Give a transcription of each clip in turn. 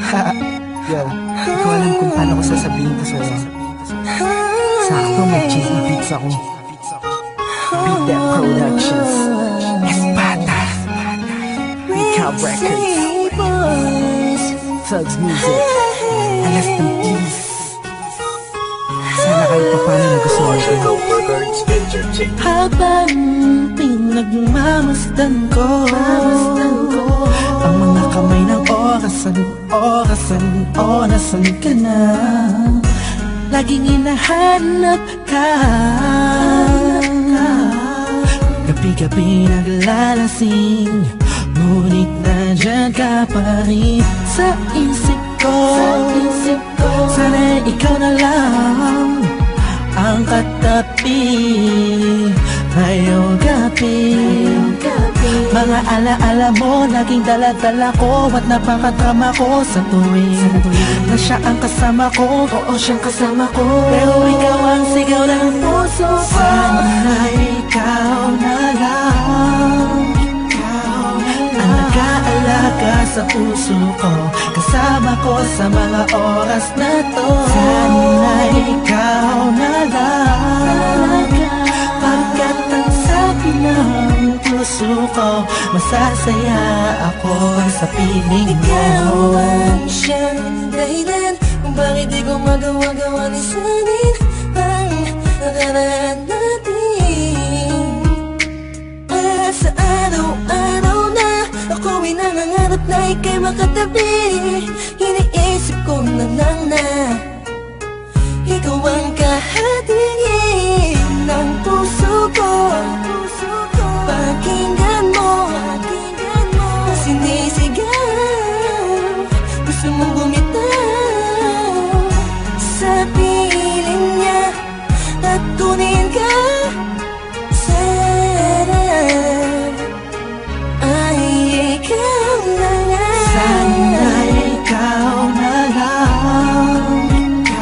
Yo, di ko alam kung paano ko sasabihin to sa'yo. Sakto may cheesy beats ako. Beat That Productions, Espada, Recap Records, Thugs Music, Alas ng Peace. Sana kahit paano nagustuhan ko. Habang pinagmamasdan ko ang mga kamay ng orasan, nasan ka na? Laging hinahanap ka, gabi-gabi naglalasing, ngunit nandyan ka pa rin sa isip ko. Sana ikaw na lang ang katabi ngayong gabi. Mga alaala mo laging dala-dala ko, at napakatrama ko sa tuwing na siya ang kasama ko. Oo, siyang kasama ko, pero ikaw ang sigaw ng puso ko. Sana ikaw na lang ang nag-aalaga sa puso ko, kasama ko sa mga oras na to. Sana ikaw na lang, pagkat ang sabi ng puso ko, masasaya ako sa piling mo. Ikaw ang siyang dahilan kung bakit di ko magawa-gawa ni sanin ang nakaraan natin. At sa araw-araw na ako'y nangangarap na ika'y makatabi, iniisip ko na lang na ikaw ang kahatiin ng puso ko. Pakinggan mo ang sinisigaw, gusto mong bumitaw sa piling niya at kunin ka. Sana ay ikaw na lang. Sana ikaw na lang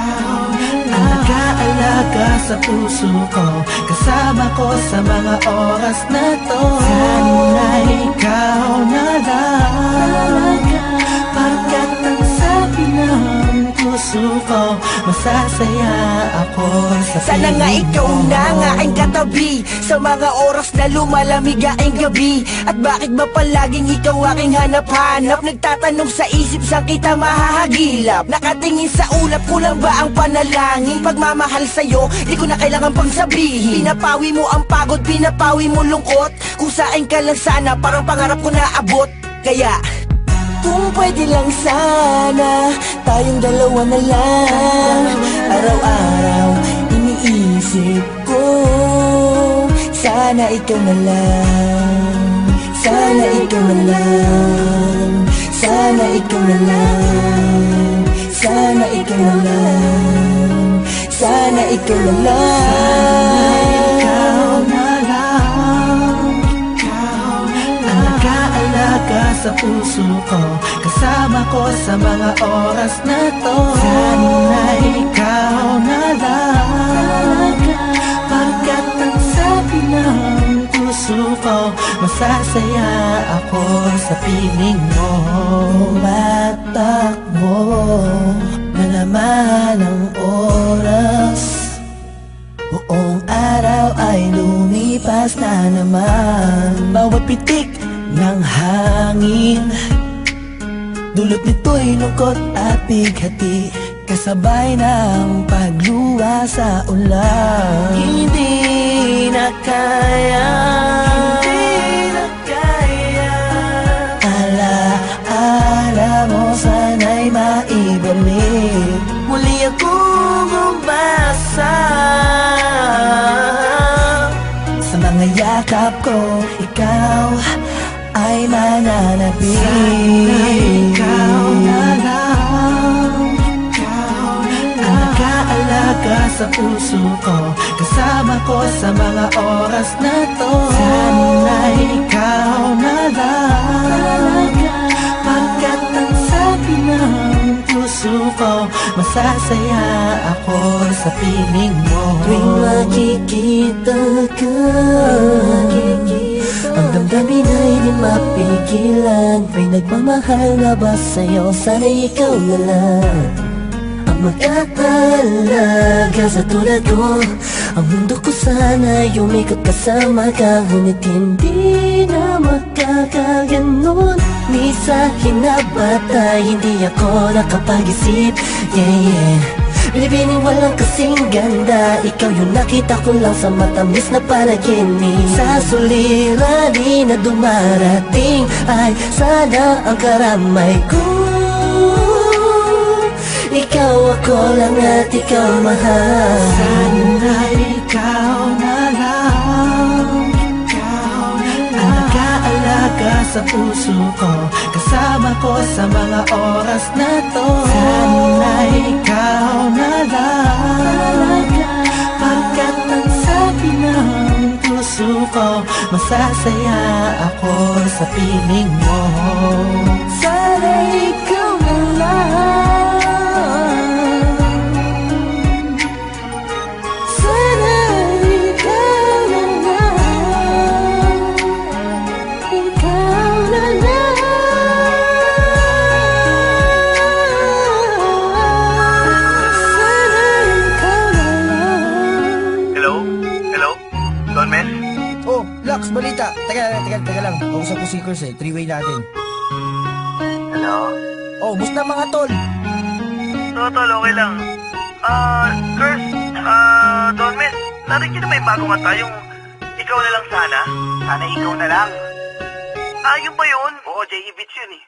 ang nag-aalaga sa puso ko, kasama ko sa mga oras na to. Sana ikaw na lang, pagkat ang sabi ng puso ko, masasaya ako sa piling mo. Sana nga ikaw na nga ang katabi sa mga oras na lumalamig ang gabi. At bakit ba palaging ikaw aking hanap-hanap? Nagtatanong sa isip, saan kita mahahagilap? Nakatingin sa ulap, kulang ba ang panalangin? Pagmamahal sa'yo, di ko na kailangan pang sabihin. Pinapawi mo ang pagod, pinapawi mo lungkot. Kung saan ka lang sana, parang pangarap ko na abot. Kaya kung pwede lang sana, tayong dalawa na lang. Araw-araw iniisip ko, sana ikaw na lang. Sana ikaw na lang. Sana ikaw na lang. Sana ikaw na lang. Sana ikaw na lang. Ikaw na lang ang nag-aalaga sa puso ko, kasama ko sa mga oras na to. Sana ikaw na lang, pagkat ang sabi ng puso ko, masasaya ako sa piling mo. Tumatakbo na naman ang oras, buong araw ay lumipas na naman. Bawat pitik ng hangin, dulot nito'y lungkot at bighati, kasabay ng pagluwa sa ulan. hindi na kaya. Alaala mo sana'y maibalik, Muli akong umasa sa mga yakap ko, ikaw ay mananatili. Sana ikaw na lang ang nag-aalaga sa puso ko, kasama ko sa mga oras na to. Sana ikaw na lang, pagkat ang sabi ng puso ko, masasaya ako sa piling mo. Tuwing makikita ka, ang damdamin ay di mapigilan. May nagmamahal na ba sa'yo? Sana'y ikaw na lang ang mag-aalaga sa tulad ko. Ang mundo ko sana'y umikot kasama ka, ngunit hindi na magkakaganon. Ni sa kinabatay, hindi ako nakapag-isip. Yeah. Binibining walang kasing ganda, ikaw yung nakita ko lang sa matamis na panaginip. Sa suliranin na dumarating ay sana ang karamay ko. Ikaw ako lang at ikaw mahal. Sana ikaw na lang ang nag-aalaga sa puso ko, kasama ko sa mga oras na to. Sana ikaw na lang, pagkat ang sabi ng puso ko, masasaya ako sa piling mo. Sana ikaw na lang. Oh, Lux, balita. Teka lang. Kausap ko si Kurs eh. Three-way natin. Hello? Oh, musta mga tol? Tol, okay lang. Kurs, Don Mes, narinig niyo na may bago nga tayong ikaw na lang sana? Sana ikaw na lang. Yung ba yun? Oo, J.E. Beats yun eh.